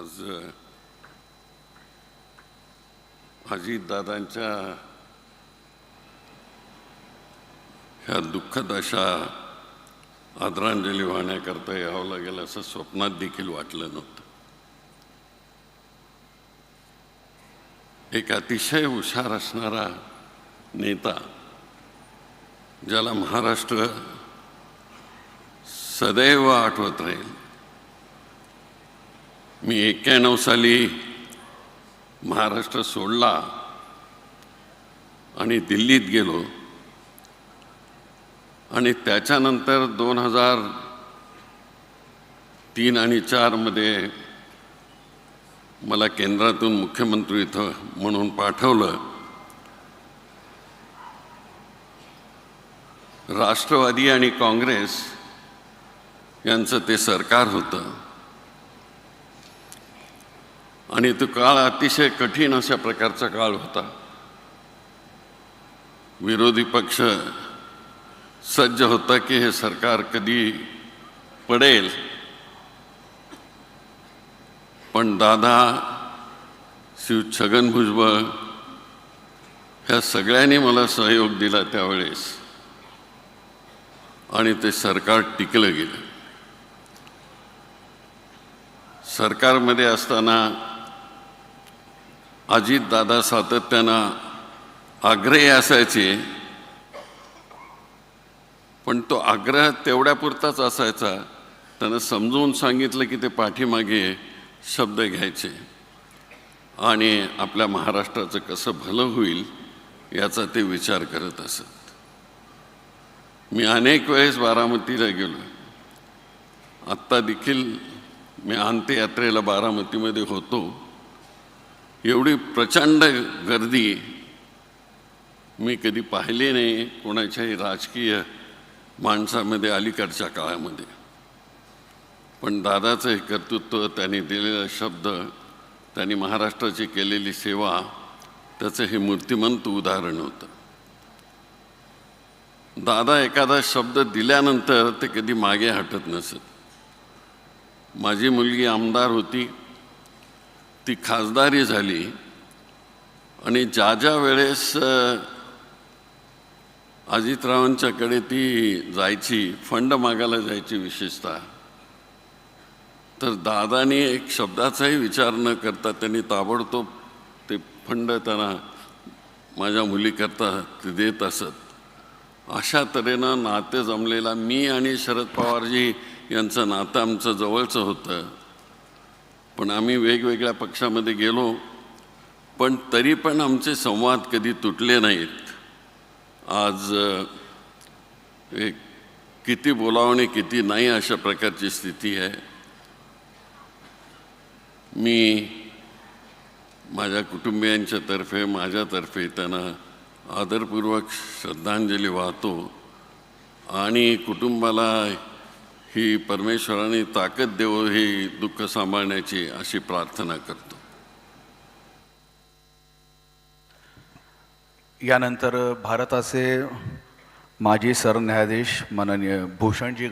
आज अजितदादांच्या ह्या दुःखद अशा आदरांजली वाहण्याकरता यावं लागेल असं स्वप्नात देखील वाटलं नव्हतं. एक अतिशय हुशार असणारा नेता, ज्याला महाराष्ट्र सदैव आठवत राहील. मी 91 साली महाराष्ट्र सोडला आणि दिल्लीत गेलो आणि त्याच्यानंतर 2003 आणि 4 मध्ये मला केंद्रातून मुख्यमंत्री इथं म्हणून पाठवलं. राष्ट्रवादी आणि काँग्रेस यांचं ते सरकार होतं आणि तो काळ अतिशय कठीण अशा प्रकारचा काळ होता. विरोधी पक्ष सज्ज होता की हे सरकार कधी पडेल, पण दादा, श्री छगन भुजबळ ह्या सगळ्यांनी मला सहयोग दिला त्यावेळेस आणि ते सरकार टिकलं गेलं. सरकारमध्ये असताना अजितदादा सातत्यानं आग्रही असायचे, पण तो आग्रह तेवढ्यापुरताच असायचा. त्यानं समजून सांगितलं की ते पाठीमागे शब्द घ्यायचे आणि आपल्या महाराष्ट्राचं कसं भलं होईल याचा ते विचार करत असत. मी अनेक वेळेस बारामतीला गेलो. आत्ता देखील मी अंत्ययात्रेला बारामतीमध्ये होतो. एवढी प्रचंड गर्दी मी कधी पाहिली नाही कोणाच्याही राजकीय माणसामध्ये अलीकडच्या काळामध्ये. पण दादाचं हे कर्तृत्व, त्यांनी दिलेला शब्द, त्यांनी महाराष्ट्राची केलेली सेवा, त्याचं हे मूर्तिमंत उदाहरण होतं. दादा एखादा शब्द दिल्यानंतर ते कधी मागे हटत नसत. माझी मुलगी आमदार होती, ती खासदारी झाली आणि ज्या वेळेस अजितरावांच्याकडे ती जायची, फंड मागायला जायची विशेषतः, तर दादानी एक शब्दाचाही विचार न करता त्यांनी ताबडतोब ते फंड त्यांना माझ्या मुलीकरता ते देत असत. अशा तऱ्हेनं नाते जमलेला मी आणि शरद पवारजी यांचं नातं आमचं जवळचं होतं. पण आम्ही वेगवेगळ्या पक्षामध्ये गेलो, पण तरी पण आमचे संवाद कधी तुटले नाहीत. आज किती बोलावं आणि किती नाही अशा प्रकारची स्थिती आहे. मी माझ्या कुटुंबियांच्यातर्फे, माझ्यातर्फे त्यांना आदरपूर्वक श्रद्धांजली वाहतो आणि कुटुंबाला ही परमेश्वराने ताकद देवो ही दुःख सांभाळण्याची अशी प्रार्थना करतो. यानंतर भारताचे माजी सरन्यायाधीश माननीय भूषणजी